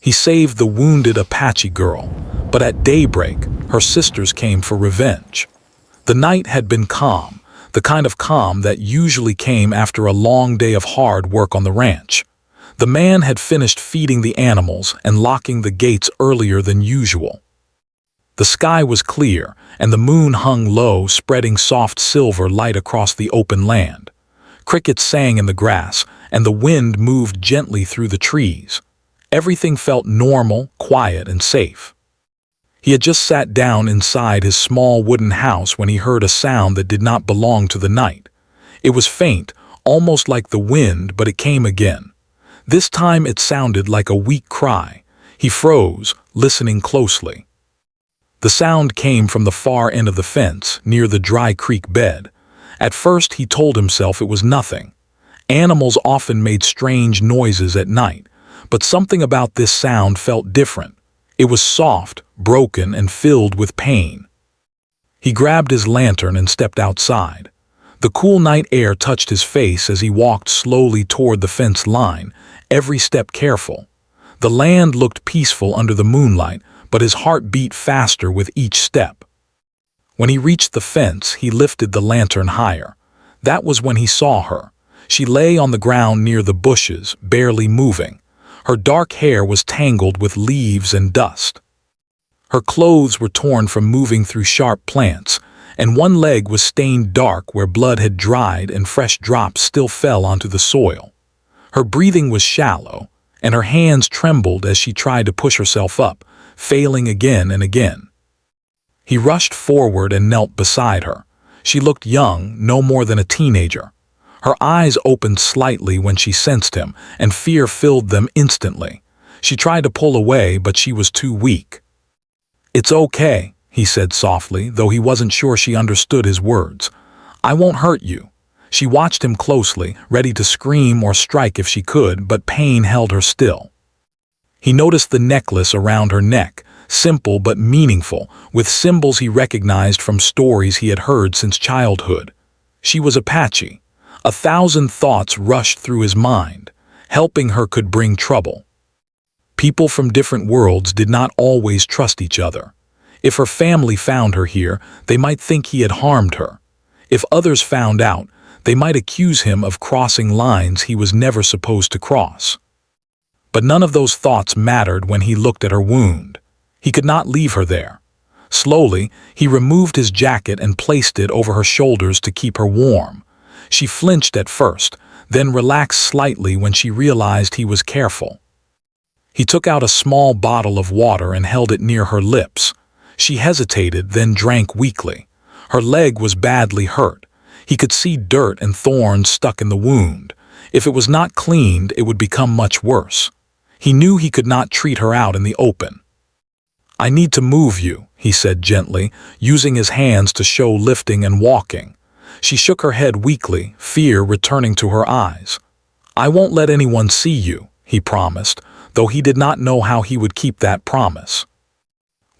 He saved the wounded Apache girl, but at daybreak, her sisters came for revenge. The night had been calm, the kind of calm that usually came after a long day of hard work on the ranch. The man had finished feeding the animals and locking the gates earlier than usual. The sky was clear, and the moon hung low, spreading soft silver light across the open land. Crickets sang in the grass, and the wind moved gently through the trees. Everything felt normal, quiet, and safe. He had just sat down inside his small wooden house when he heard a sound that did not belong to the night. It was faint, almost like the wind, but it came again. This time it sounded like a weak cry. He froze, listening closely. The sound came from the far end of the fence, near the dry creek bed. At first he told himself it was nothing. Animals often made strange noises at night, but something about this sound felt different. It was soft, broken, and filled with pain. He grabbed his lantern and stepped outside. The cool night air touched his face as he walked slowly toward the fence line, every step careful. The land looked peaceful under the moonlight, but his heart beat faster with each step. When he reached the fence, he lifted the lantern higher. That was when he saw her. She lay on the ground near the bushes, barely moving. Her dark hair was tangled with leaves and dust. Her clothes were torn from moving through sharp plants, and one leg was stained dark where blood had dried and fresh drops still fell onto the soil. Her breathing was shallow, and her hands trembled as she tried to push herself up, failing again and again. He rushed forward and knelt beside her. She looked young, no more than a teenager. Her eyes opened slightly when she sensed him, and fear filled them instantly. She tried to pull away, but she was too weak. "It's okay," he said softly, though he wasn't sure she understood his words. "I won't hurt you." She watched him closely, ready to scream or strike if she could, but pain held her still. He noticed the necklace around her neck, simple but meaningful, with symbols he recognized from stories he had heard since childhood. She was Apache. 1,000 thoughts rushed through his mind. Helping her could bring trouble. People from different worlds did not always trust each other. If her family found her here, they might think he had harmed her. If others found out, they might accuse him of crossing lines he was never supposed to cross. But none of those thoughts mattered when he looked at her wound. He could not leave her there. Slowly, he removed his jacket and placed it over her shoulders to keep her warm. She flinched at first, then relaxed slightly when she realized he was careful. He took out a small bottle of water and held it near her lips. She hesitated, then drank weakly. Her leg was badly hurt. He could see dirt and thorns stuck in the wound. If it was not cleaned, it would become much worse. He knew he could not treat her out in the open. "I need to move you," he said gently, using his hands to show lifting and walking. She shook her head weakly, fear returning to her eyes. "I won't let anyone see you," he promised, though he did not know how he would keep that promise.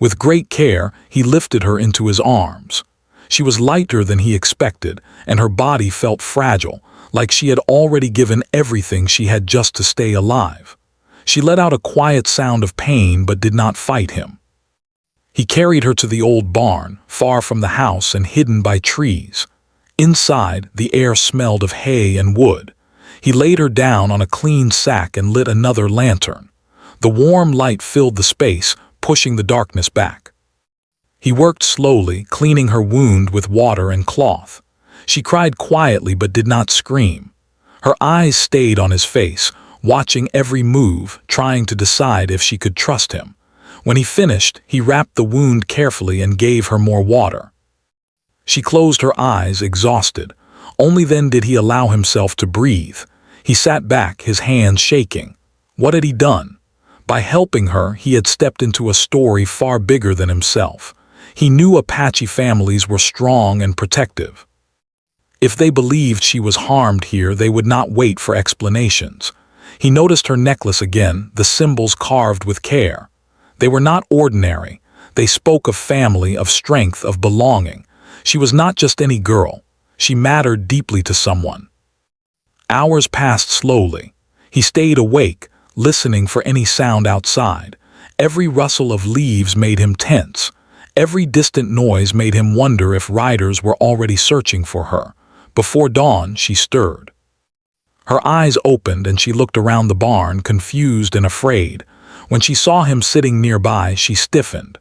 With great care, he lifted her into his arms. She was lighter than he expected, and her body felt fragile, like she had already given everything she had just to stay alive. She let out a quiet sound of pain but did not fight him. He carried her to the old barn, far from the house and hidden by trees. Inside, the air smelled of hay and wood. He laid her down on a clean sack and lit another lantern. The warm light filled the space, pushing the darkness back. He worked slowly, cleaning her wound with water and cloth. She cried quietly but did not scream. Her eyes stayed on his face, watching every move, trying to decide if she could trust him. When he finished, he wrapped the wound carefully and gave her more water. She closed her eyes, exhausted. Only then did he allow himself to breathe. He sat back, his hands shaking. What had he done? By helping her, he had stepped into a story far bigger than himself. He knew Apache families were strong and protective. If they believed she was harmed here, they would not wait for explanations. He noticed her necklace again, the symbols carved with care. They were not ordinary. They spoke of family, of strength, of belonging. She was not just any girl. She mattered deeply to someone. Hours passed slowly. He stayed awake, listening for any sound outside. Every rustle of leaves made him tense. Every distant noise made him wonder if riders were already searching for her. Before dawn, she stirred. Her eyes opened and she looked around the barn, confused and afraid. When she saw him sitting nearby, she stiffened.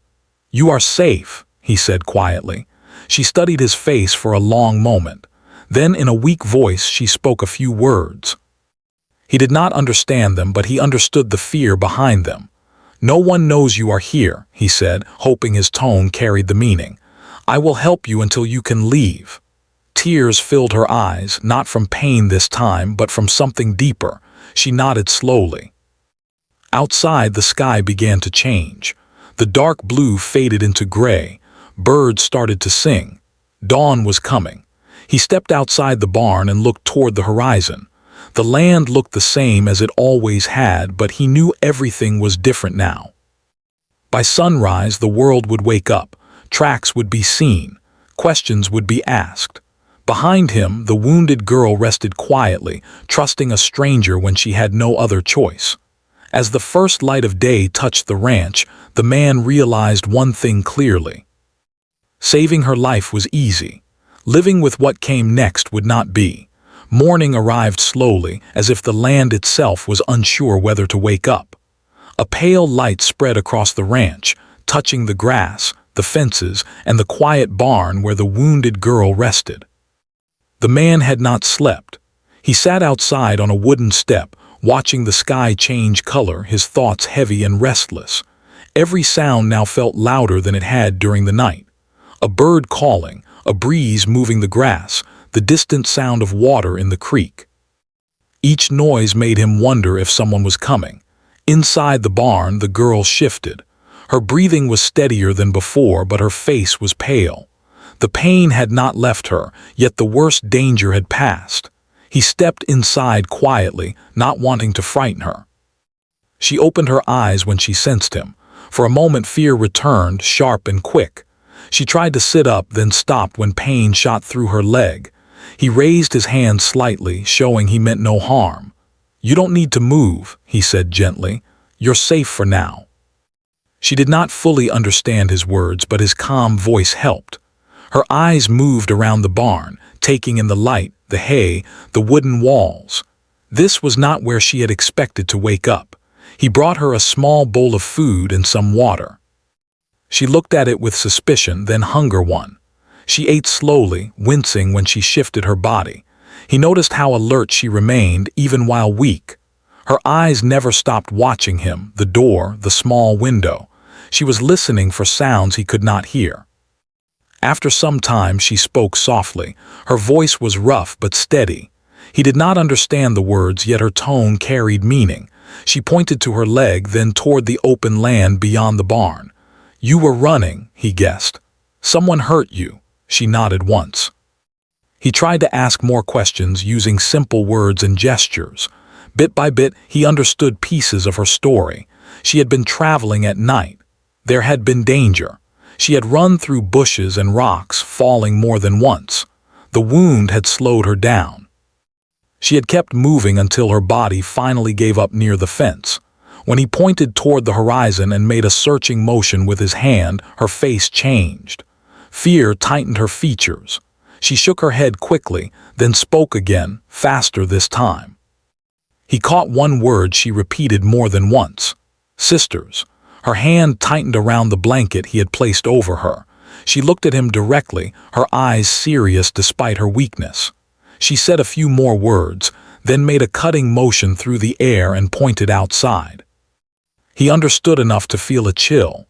"You are safe," he said quietly. She studied his face for a long moment. Then, in a weak voice, she spoke a few words. He did not understand them, but he understood the fear behind them. "No one knows you are here," he said, hoping his tone carried the meaning. "I will help you until you can leave." Tears filled her eyes, not from pain this time, but from something deeper. She nodded slowly. Outside, the sky began to change. The dark blue faded into gray. Birds started to sing. Dawn was coming. He stepped outside the barn and looked toward the horizon. The land looked the same as it always had, but he knew everything was different now. By sunrise, the world would wake up. Tracks would be seen. Questions would be asked. Behind him, the wounded girl rested quietly, trusting a stranger when she had no other choice. As the first light of day touched the ranch, the man realized one thing clearly. Saving her life was easy. Living with what came next would not be. Morning arrived slowly, as if the land itself was unsure whether to wake up. A pale light spread across the ranch, touching the grass, the fences, and the quiet barn where the wounded girl rested. The man had not slept. He sat outside on a wooden step, watching the sky change color, his thoughts heavy and restless. Every sound now felt louder than it had during the night. A bird calling, a breeze moving the grass, the distant sound of water in the creek. Each noise made him wonder if someone was coming. Inside the barn, the girl shifted. Her breathing was steadier than before, but her face was pale. The pain had not left her, yet the worst danger had passed. He stepped inside quietly, not wanting to frighten her. She opened her eyes when she sensed him. For a moment, fear returned, sharp and quick. She tried to sit up, then stopped when pain shot through her leg. He raised his hand slightly, showing he meant no harm. "You don't need to move," he said gently. "You're safe for now." She did not fully understand his words, but his calm voice helped. Her eyes moved around the barn, taking in the light, the hay, the wooden walls. This was not where she had expected to wake up. He brought her a small bowl of food and some water. She looked at it with suspicion, then hunger won. She ate slowly, wincing when she shifted her body. He noticed how alert she remained, even while weak. Her eyes never stopped watching him, the door, the small window. She was listening for sounds he could not hear. After some time, she spoke softly. Her voice was rough but steady. He did not understand the words, yet her tone carried meaning. She pointed to her leg, then toward the open land beyond the barn. "You were running," he guessed. "Someone hurt you." She nodded once. He tried to ask more questions using simple words and gestures. Bit by bit, he understood pieces of her story. She had been traveling at night. There had been danger. She had run through bushes and rocks, falling more than once. The wound had slowed her down. She had kept moving until her body finally gave up near the fence. When he pointed toward the horizon and made a searching motion with his hand, her face changed. Fear tightened her features. She shook her head quickly, then spoke again, faster this time. He caught one word she repeated more than once. "Sisters." Her hand tightened around the blanket he had placed over her. She looked at him directly, her eyes serious despite her weakness. She said a few more words, then made a cutting motion through the air and pointed outside. He understood enough to feel a chill.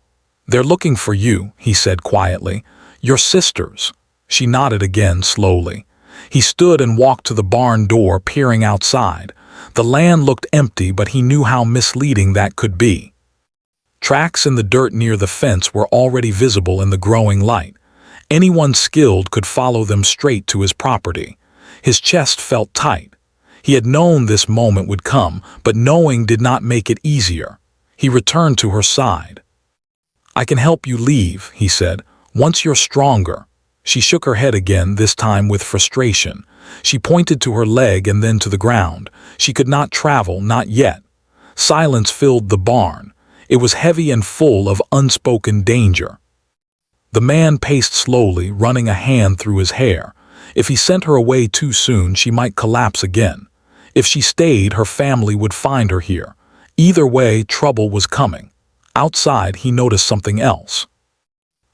"They're looking for you," he said quietly. "Your sisters." She nodded again slowly. He stood and walked to the barn door, peering outside. The land looked empty, but he knew how misleading that could be. Tracks in the dirt near the fence were already visible in the growing light. Anyone skilled could follow them straight to his property. His chest felt tight. He had known this moment would come, but knowing did not make it easier. He returned to her side. "I can help you leave," he said, "once you're stronger." She shook her head again, this time with frustration. She pointed to her leg and then to the ground. She could not travel, not yet. Silence filled the barn. It was heavy and full of unspoken danger. The man paced slowly, running a hand through his hair. If he sent her away too soon, she might collapse again. If she stayed, her family would find her here. Either way, trouble was coming. Outside, he noticed something else.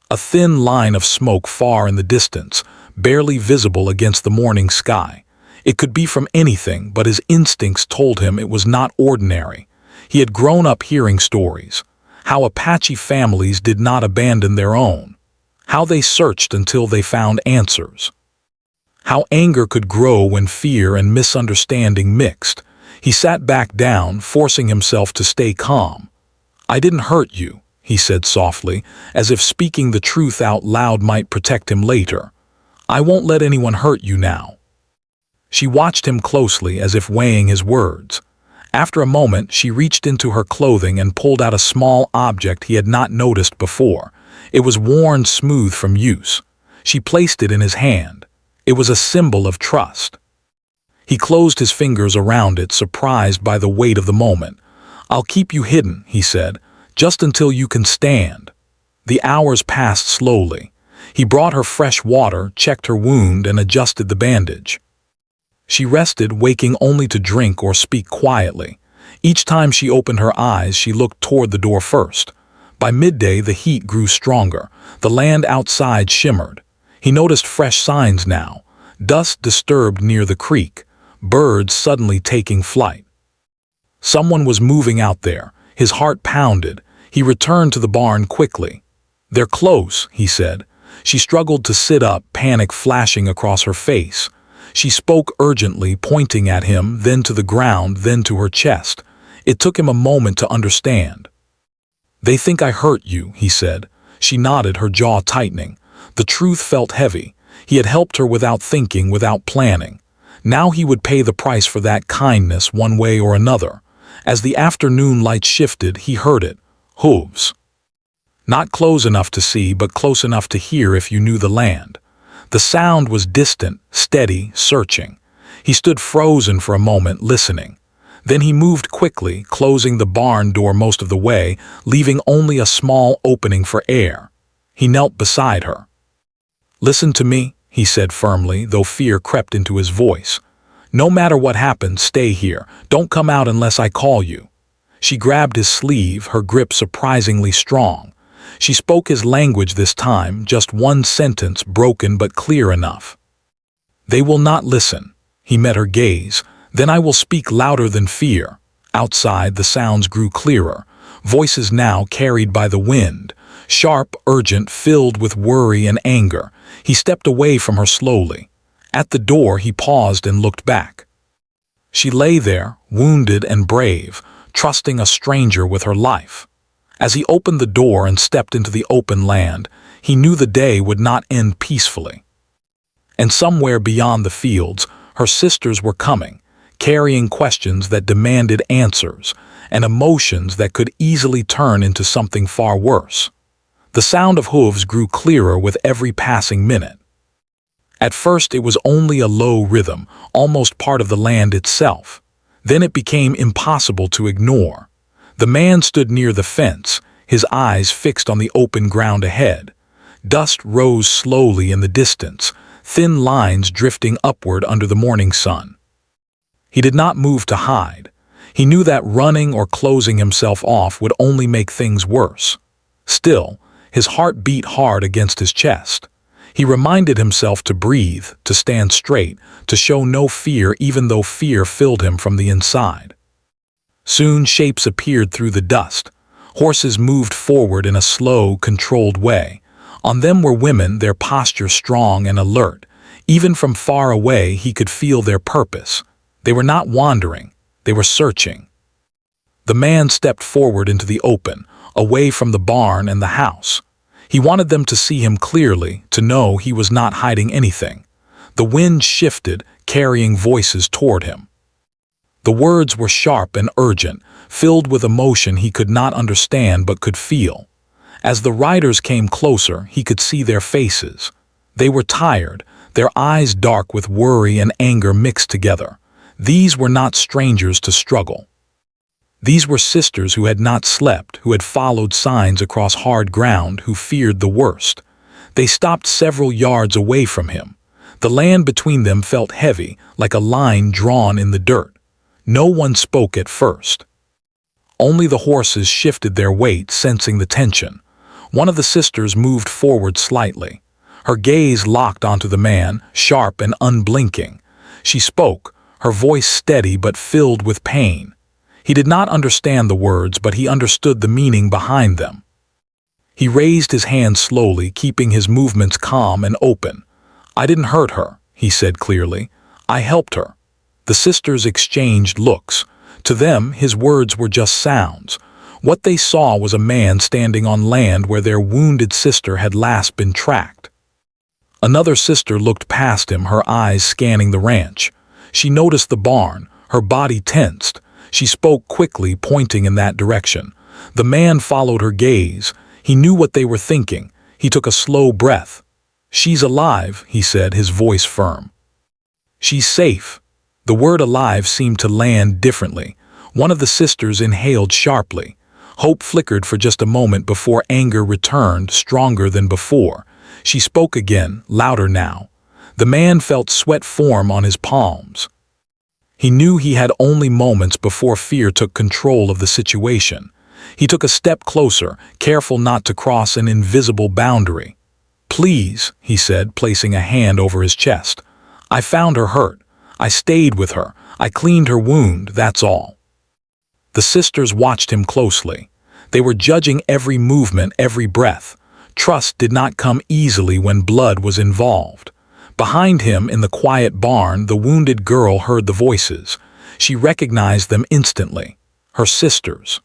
A thin line of smoke far in the distance, barely visible against the morning sky. It could be from anything, but his instincts told him it was not ordinary. He had grown up hearing stories. How Apache families did not abandon their own. How they searched until they found answers. How anger could grow when fear and misunderstanding mixed. He sat back down, forcing himself to stay calm. "I didn't hurt you," he said softly, as if speaking the truth out loud might protect him later. "I won't let anyone hurt you now." She watched him closely, as if weighing his words. After a moment, she reached into her clothing and pulled out a small object he had not noticed before. It was worn smooth from use. She placed it in his hand. It was a symbol of trust. He closed his fingers around it, surprised by the weight of the moment. "I'll keep you hidden," he said, "just until you can stand." The hours passed slowly. He brought her fresh water, checked her wound, and adjusted the bandage. She rested, waking only to drink or speak quietly. Each time she opened her eyes, she looked toward the door first. By midday, the heat grew stronger. The land outside shimmered. He noticed fresh signs now. Dust disturbed near the creek. Birds suddenly taking flight. Someone was moving out there. His heart pounded. He returned to the barn quickly. "They're close," he said. She struggled to sit up, panic flashing across her face. She spoke urgently, pointing at him, then to the ground, then to her chest. It took him a moment to understand. "They think I hurt you," he said. She nodded, her jaw tightening. The truth felt heavy. He had helped her without thinking, without planning. Now he would pay the price for that kindness one way or another. As the afternoon light shifted, he heard it. Hooves. Not close enough to see, but close enough to hear if you knew the land. The sound was distant, steady, searching. He stood frozen for a moment, listening. Then he moved quickly, closing the barn door most of the way, leaving only a small opening for air. He knelt beside her. "Listen to me," he said firmly, though fear crept into his voice. "No matter what happens, stay here. Don't come out unless I call you." She grabbed his sleeve, her grip surprisingly strong. She spoke his language this time, just one sentence, broken but clear enough. "They will not listen." He met her gaze. "Then I will speak louder than fear." Outside, the sounds grew clearer. Voices now carried by the wind. Sharp, urgent, filled with worry and anger. He stepped away from her slowly. At the door, he paused and looked back. She lay there, wounded and brave, trusting a stranger with her life. As he opened the door and stepped into the open land, he knew the day would not end peacefully. And somewhere beyond the fields, her sisters were coming, carrying questions that demanded answers, and emotions that could easily turn into something far worse. The sound of hooves grew clearer with every passing minute. At first it was only a low rhythm, almost part of the land itself. Then it became impossible to ignore. The man stood near the fence, his eyes fixed on the open ground ahead. Dust rose slowly in the distance, thin lines drifting upward under the morning sun. He did not move to hide. He knew that running or closing himself off would only make things worse. Still, his heart beat hard against his chest. He reminded himself to breathe, to stand straight, to show no fear even though fear filled him from the inside. Soon shapes appeared through the dust. Horses moved forward in a slow, controlled way. On them were women, their posture strong and alert. Even from far away he could feel their purpose. They were not wandering, they were searching. The man stepped forward into the open, away from the barn and the house. He wanted them to see him clearly, to know he was not hiding anything. The wind shifted, carrying voices toward him. The words were sharp and urgent, filled with emotion he could not understand but could feel. As the riders came closer, he could see their faces. They were tired, their eyes dark with worry and anger mixed together. These were not strangers to struggle. These were sisters who had not slept, who had followed signs across hard ground, who feared the worst. They stopped several yards away from him. The land between them felt heavy, like a line drawn in the dirt. No one spoke at first. Only the horses shifted their weight, sensing the tension. One of the sisters moved forward slightly. Her gaze locked onto the man, sharp and unblinking. She spoke, her voice steady but filled with pain. He did not understand the words, but he understood the meaning behind them. He raised his hand slowly, keeping his movements calm and open. "I didn't hurt her," he said clearly. "I helped her." The sisters exchanged looks. To them, his words were just sounds. What they saw was a man standing on land where their wounded sister had last been tracked. Another sister looked past him, her eyes scanning the ranch. She noticed the barn, her body tensed. She spoke quickly, pointing in that direction. The man followed her gaze. He knew what they were thinking. He took a slow breath. "She's alive," he said, his voice firm. "She's safe." The word alive seemed to land differently. One of the sisters inhaled sharply. Hope flickered for just a moment before anger returned, stronger than before. She spoke again, louder now. The man felt sweat form on his palms. He knew he had only moments before fear took control of the situation. He took a step closer, careful not to cross an invisible boundary. "Please," he said, placing a hand over his chest. "I found her hurt. I stayed with her. I cleaned her wound, that's all." The sisters watched him closely. They were judging every movement, every breath. Trust did not come easily when blood was involved. Behind him, in the quiet barn, the wounded girl heard the voices. She recognized them instantly. Her sisters.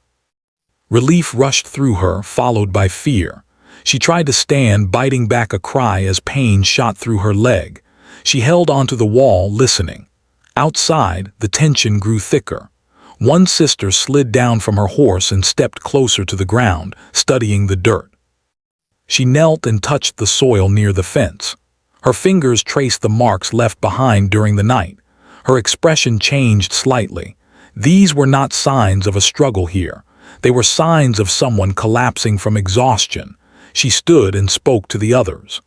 Relief rushed through her, followed by fear. She tried to stand, biting back a cry as pain shot through her leg. She held onto the wall, listening. Outside, the tension grew thicker. One sister slid down from her horse and stepped closer to the ground, studying the dirt. She knelt and touched the soil near the fence. Her fingers traced the marks left behind during the night. Her expression changed slightly. These were not signs of a struggle here. They were signs of someone collapsing from exhaustion. She stood and spoke to the others.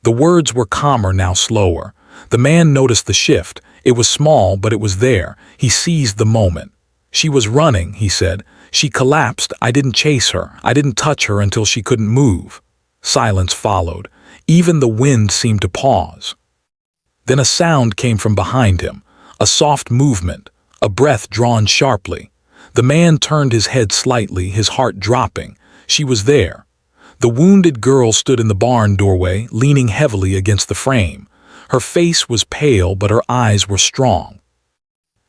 The words were calmer now, slower. The man noticed the shift. It was small, but it was there. He seized the moment. "She was running," he said. "She collapsed. I didn't chase her. I didn't touch her until she couldn't move." Silence followed. Even the wind seemed to pause. Then a sound came from behind him, a soft movement, a breath drawn sharply. The man turned his head slightly, his heart dropping. She was there. The wounded girl stood in the barn doorway, leaning heavily against the frame. Her face was pale, but her eyes were strong.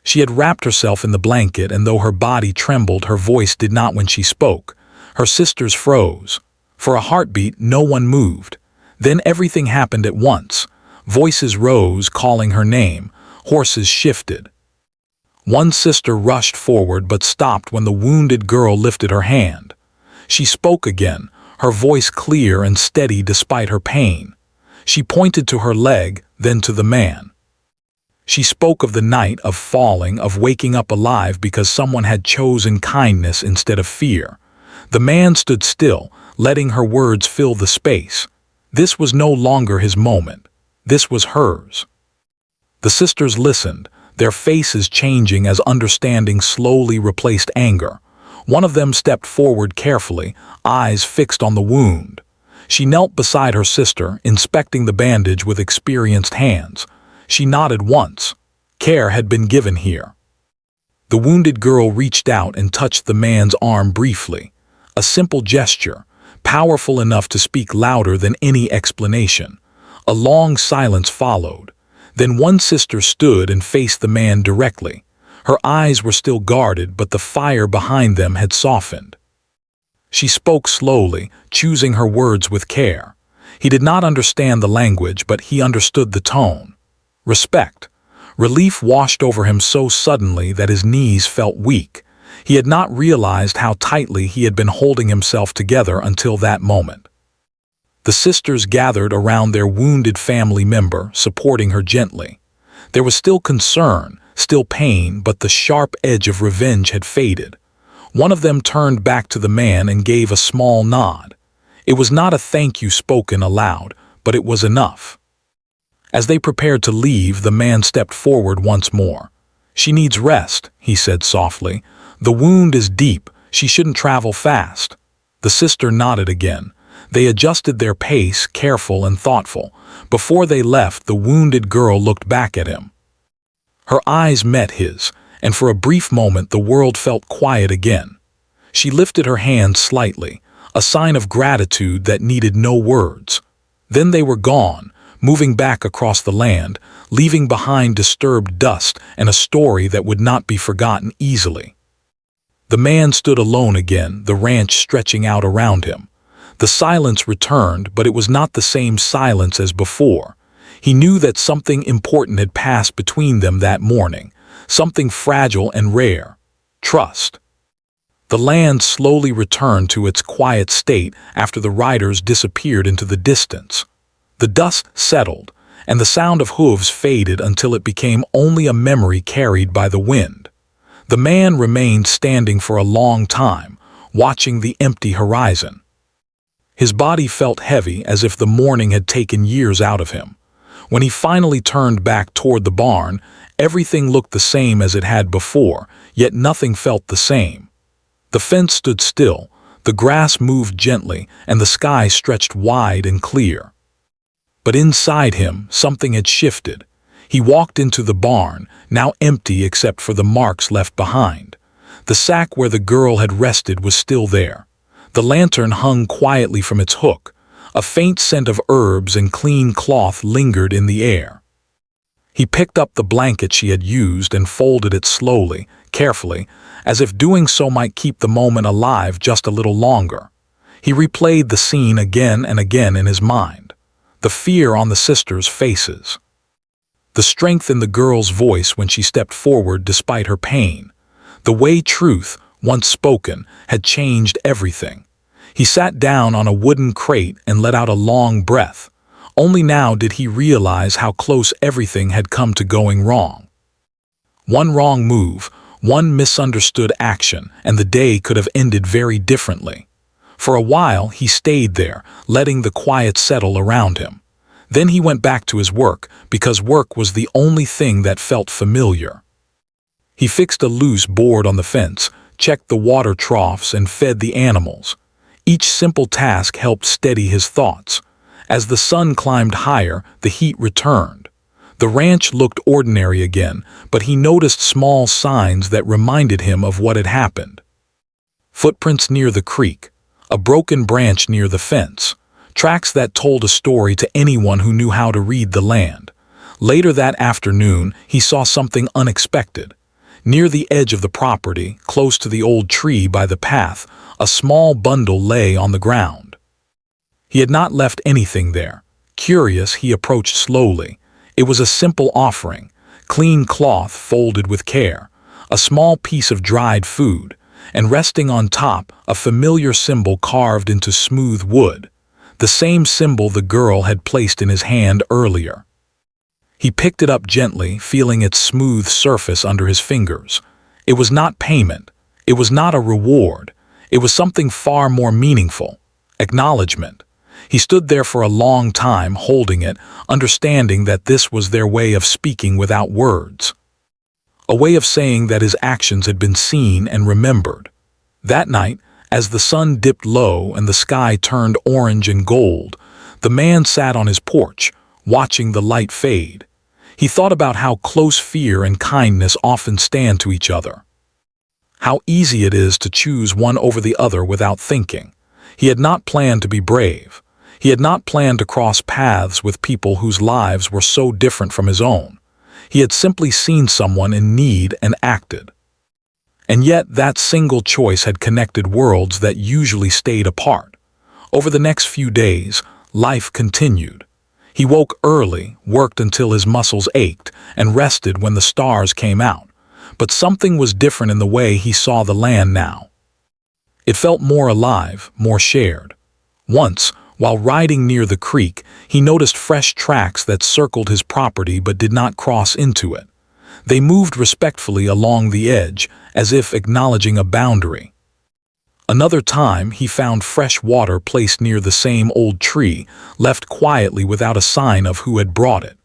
She had wrapped herself in the blanket, and though her body trembled, her voice did not when she spoke. Her sisters froze. For a heartbeat, no one moved. Then everything happened at once. Voices rose, calling her name. Horses shifted. One sister rushed forward but stopped when the wounded girl lifted her hand. She spoke again, her voice clear and steady despite her pain. She pointed to her leg, then to the man. She spoke of the night, of falling, of waking up alive because someone had chosen kindness instead of fear. The man stood still, letting her words fill the space. This was no longer his moment. This was hers. The sisters listened, their faces changing as understanding slowly replaced anger. One of them stepped forward carefully, eyes fixed on the wound. She knelt beside her sister, inspecting the bandage with experienced hands. She nodded once. Care had been given here. The wounded girl reached out and touched the man's arm briefly. A simple gesture, powerful enough to speak louder than any explanation. A long silence followed. Then one sister stood and faced the man directly. Her eyes were still guarded, but the fire behind them had softened. She spoke slowly, choosing her words with care. He did not understand the language, but he understood the tone. Respect. Relief washed over him so suddenly that his knees felt weak. He had not realized how tightly he had been holding himself together until that moment. The sisters gathered around their wounded family member, supporting her gently. There was still concern, still pain, but the sharp edge of revenge had faded. One of them turned back to the man and gave a small nod. It was not a thank you spoken aloud, but it was enough. As they prepared to leave, the man stepped forward once more. "She needs rest," he said softly. "The wound is deep. She shouldn't travel fast." The sister nodded again. They adjusted their pace, careful and thoughtful. Before they left, the wounded girl looked back at him. Her eyes met his, and for a brief moment the world felt quiet again. She lifted her hand slightly, a sign of gratitude that needed no words. Then they were gone, moving back across the land, leaving behind disturbed dust and a story that would not be forgotten easily. The man stood alone again, the ranch stretching out around him. The silence returned, but it was not the same silence as before. He knew that something important had passed between them that morning, something fragile and rare: trust. The land slowly returned to its quiet state after the riders disappeared into the distance. The dust settled, and the sound of hooves faded until it became only a memory carried by the wind. The man remained standing for a long time, watching the empty horizon. His body felt heavy, as if the morning had taken years out of him. When he finally turned back toward the barn, everything looked the same as it had before, yet nothing felt the same. The fence stood still, the grass moved gently, and the sky stretched wide and clear. But inside him, something had shifted. He walked into the barn, now empty except for the marks left behind. The sack where the girl had rested was still there. The lantern hung quietly from its hook. A faint scent of herbs and clean cloth lingered in the air. He picked up the blanket she had used and folded it slowly, carefully, as if doing so might keep the moment alive just a little longer. He replayed the scene again and again in his mind. The fear on the sisters' faces. The strength in the girl's voice when she stepped forward despite her pain. The way truth, once spoken, had changed everything. He sat down on a wooden crate and let out a long breath. Only now did he realize how close everything had come to going wrong. One wrong move, one misunderstood action, and the day could have ended very differently. For a while he stayed there, letting the quiet settle around him. Then he went back to his work, because work was the only thing that felt familiar. He fixed a loose board on the fence, checked the water troughs, and fed the animals. Each simple task helped steady his thoughts. As the sun climbed higher, the heat returned. The ranch looked ordinary again, but he noticed small signs that reminded him of what had happened. Footprints near the creek, a broken branch near the fence, tracks that told a story to anyone who knew how to read the land. Later that afternoon, he saw something unexpected. Near the edge of the property, close to the old tree by the path, a small bundle lay on the ground. He had not left anything there. Curious, he approached slowly. It was a simple offering, clean cloth folded with care, a small piece of dried food, and resting on top, a familiar symbol carved into smooth wood, the same symbol the girl had placed in his hand earlier. He picked it up gently, feeling its smooth surface under his fingers. It was not payment. It was not a reward. It was something far more meaningful: acknowledgement. He stood there for a long time, holding it, understanding that this was their way of speaking without words. A way of saying that his actions had been seen and remembered. That night, as the sun dipped low and the sky turned orange and gold, the man sat on his porch, watching the light fade. He thought about how close fear and kindness often stand to each other. How easy it is to choose one over the other without thinking. He had not planned to be brave. He had not planned to cross paths with people whose lives were so different from his own. He had simply seen someone in need and acted. And yet that single choice had connected worlds that usually stayed apart. Over the next few days, life continued. He woke early, worked until his muscles ached, and rested when the stars came out. But something was different in the way he saw the land now. It felt more alive, more shared. Once, while riding near the creek, he noticed fresh tracks that circled his property but did not cross into it. They moved respectfully along the edge, as if acknowledging a boundary. Another time, he found fresh water placed near the same old tree, left quietly without a sign of who had brought it.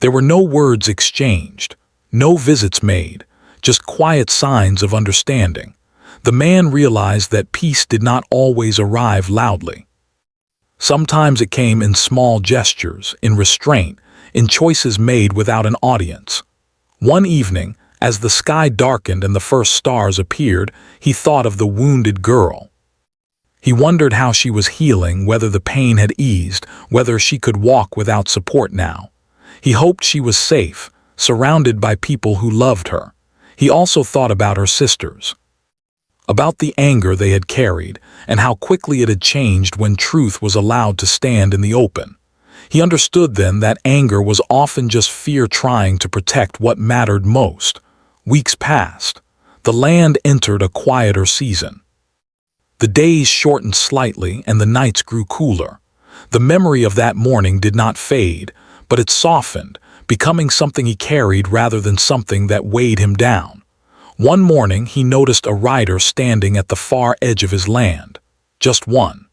There were no words exchanged, no visits made, just quiet signs of understanding. The man realized that peace did not always arrive loudly. Sometimes it came in small gestures, in restraint, in choices made without an audience. One evening, as the sky darkened and the first stars appeared, he thought of the wounded girl. He wondered how she was healing, whether the pain had eased, whether she could walk without support now. He hoped she was safe, surrounded by people who loved her. He also thought about her sisters, about the anger they had carried, and how quickly it had changed when truth was allowed to stand in the open. He understood then that anger was often just fear trying to protect what mattered most. Weeks passed. The land entered a quieter season. The days shortened slightly and the nights grew cooler. The memory of that morning did not fade, but it softened, becoming something he carried rather than something that weighed him down. One morning he noticed a rider standing at the far edge of his land. Just one.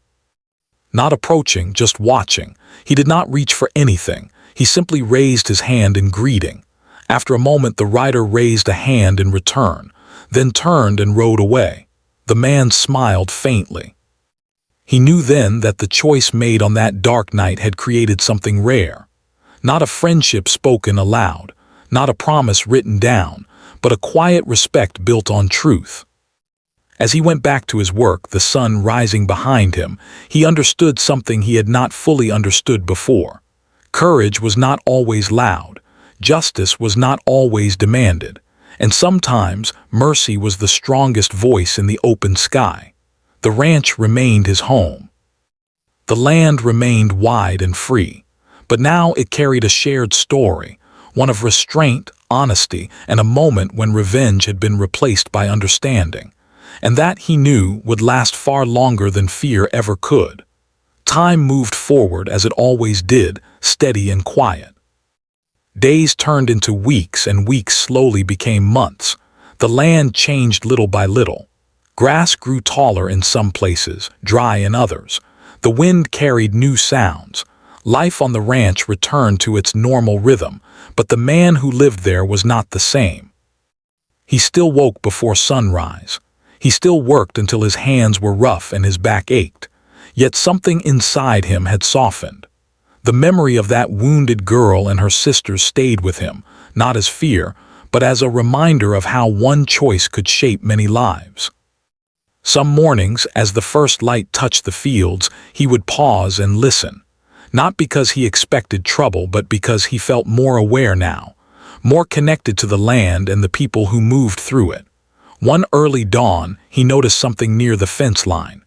Not approaching, just watching. He did not reach for anything. He simply raised his hand in greeting. After a moment, the rider raised a hand in return, then turned and rode away. The man smiled faintly. He knew then that the choice made on that dark night had created something rare. Not a friendship spoken aloud, not a promise written down, but a quiet respect built on truth. As he went back to his work, the sun rising behind him, he understood something he had not fully understood before. Courage was not always loud. Justice was not always demanded, and sometimes mercy was the strongest voice in the open sky. The ranch remained his home. The land remained wide and free, but now it carried a shared story, one of restraint, honesty, and a moment when revenge had been replaced by understanding, and that he knew would last far longer than fear ever could. Time moved forward as it always did, steady and quiet. Days turned into weeks, and weeks slowly became months. The land changed little by little. Grass grew taller in some places, dry in others. The wind carried new sounds. Life on the ranch returned to its normal rhythm, but the man who lived there was not the same. He still woke before sunrise. He still worked until his hands were rough and his back ached. Yet something inside him had softened. The memory of that wounded girl and her sisters stayed with him, not as fear, but as a reminder of how one choice could shape many lives. Some mornings, as the first light touched the fields, he would pause and listen, not because he expected trouble, but because he felt more aware now, more connected to the land and the people who moved through it. One early dawn, he noticed something near the fence line.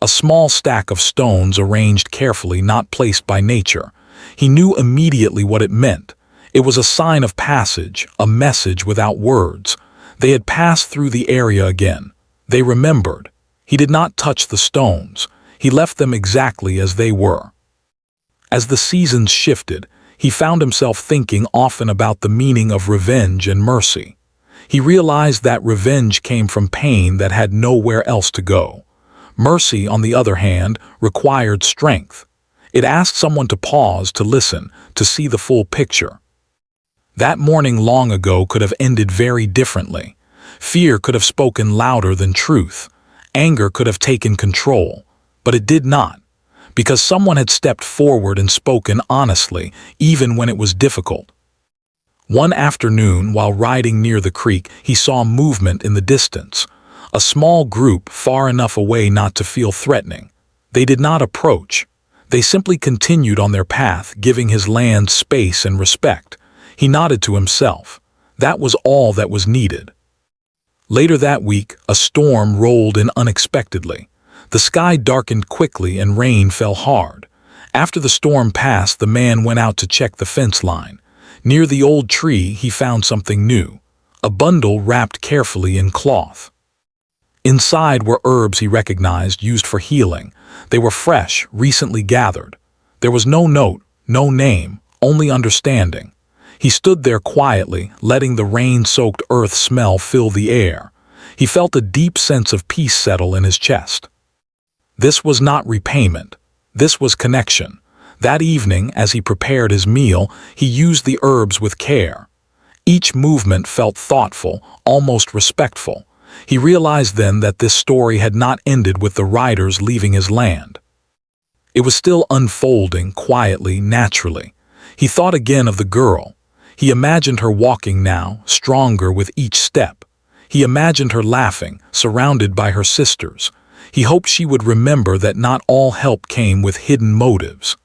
A small stack of stones arranged carefully, not placed by nature. He knew immediately what it meant. It was a sign of passage, a message without words. They had passed through the area again. They remembered. He did not touch the stones. He left them exactly as they were. As the seasons shifted, he found himself thinking often about the meaning of revenge and mercy. He realized that revenge came from pain that had nowhere else to go. Mercy, on the other hand, required strength. It asked someone to pause, to listen, to see the full picture. That morning long ago could have ended very differently. Fear could have spoken louder than truth. Anger could have taken control. But it did not, because someone had stepped forward and spoken honestly, even when it was difficult. One afternoon, while riding near the creek, he saw movement in the distance. A small group far enough away not to feel threatening. They did not approach. They simply continued on their path, giving his land space and respect. He nodded to himself. That was all that was needed. Later that week, a storm rolled in unexpectedly. The sky darkened quickly and rain fell hard. After the storm passed, the man went out to check the fence line. Near the old tree, he found something new. A bundle wrapped carefully in cloth. Inside were herbs he recognized, used for healing. They were fresh, recently gathered. There was no note, no name, only understanding. He stood there quietly, letting the rain-soaked earth smell fill the air. He felt a deep sense of peace settle in his chest. This was not repayment. This was connection. That evening, as he prepared his meal, he used the herbs with care. Each movement felt thoughtful, almost respectful. He realized then that this story had not ended with the riders leaving his land. It was still unfolding, quietly, naturally. He thought again of the girl. He imagined her walking now, stronger with each step. He imagined her laughing, surrounded by her sisters. He hoped she would remember that not all help came with hidden motives.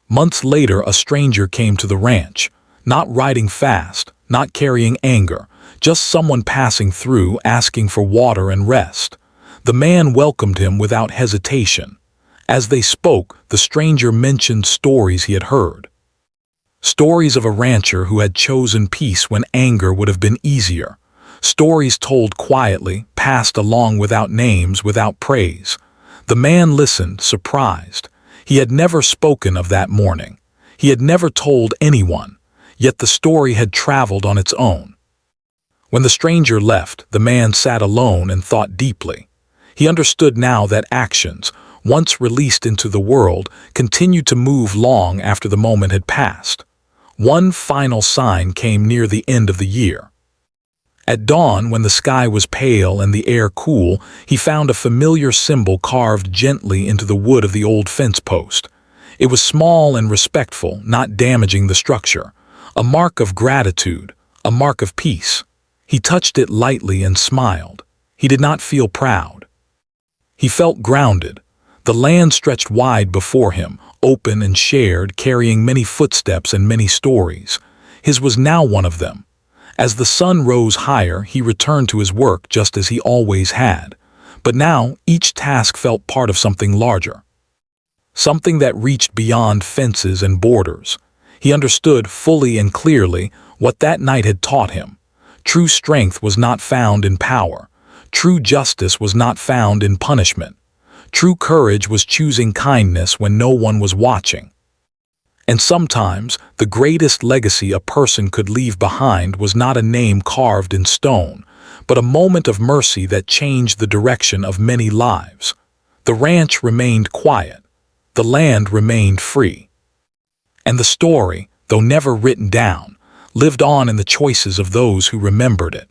Months later, a stranger came to the ranch, not riding fast, not carrying anger, just someone passing through asking for water and rest. The man welcomed him without hesitation. As they spoke, the stranger mentioned stories he had heard. Stories of a rancher who had chosen peace when anger would have been easier. Stories told quietly, passed along without names, without praise. The man listened, surprised. He had never spoken of that morning. He had never told anyone, yet the story had traveled on its own. When the stranger left, the man sat alone and thought deeply. He understood now that actions, once released into the world, continued to move long after the moment had passed. One final sign came near the end of the year. At dawn, when the sky was pale and the air cool, he found a familiar symbol carved gently into the wood of the old fence post. It was small and respectful, not damaging the structure. A mark of gratitude, a mark of peace. He touched it lightly and smiled. He did not feel proud. He felt grounded. The land stretched wide before him, open and shared, carrying many footsteps and many stories. His was now one of them. As the sun rose higher, he returned to his work just as he always had. But now, each task felt part of something larger. Something that reached beyond fences and borders. He understood fully and clearly what that night had taught him. True strength was not found in power. True justice was not found in punishment. True courage was choosing kindness when no one was watching. And sometimes, the greatest legacy a person could leave behind was not a name carved in stone, but a moment of mercy that changed the direction of many lives. The ranch remained quiet. The land remained free. And the story, though never written down, lived on in the choices of those who remembered it.